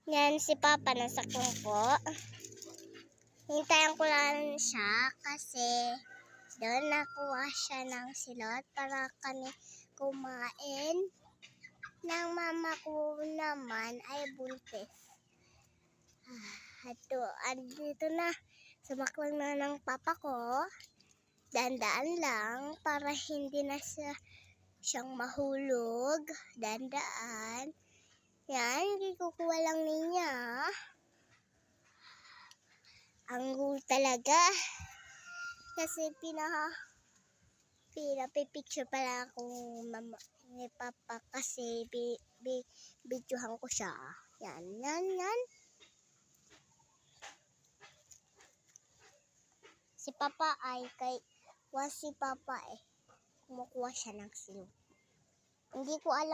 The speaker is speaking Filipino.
Yan si Papa nasa kumpo. Hintayan ko lang siya kasi doon nakuha siya ng silot para kami kumain. Nang mama ko naman ay buntis. Andito na. Sumaklang na ng papa ko. Dandaan lang para hindi na siyang mahulog. Dandaan. Yan, kukuha lang niya. Ang cool talaga. Kasi pinapipicture pala akong mama ni Papa kasi videohan ko siya. Yan. Si Papa ay si Papa kumukuha siya ng silot. Hindi ko alam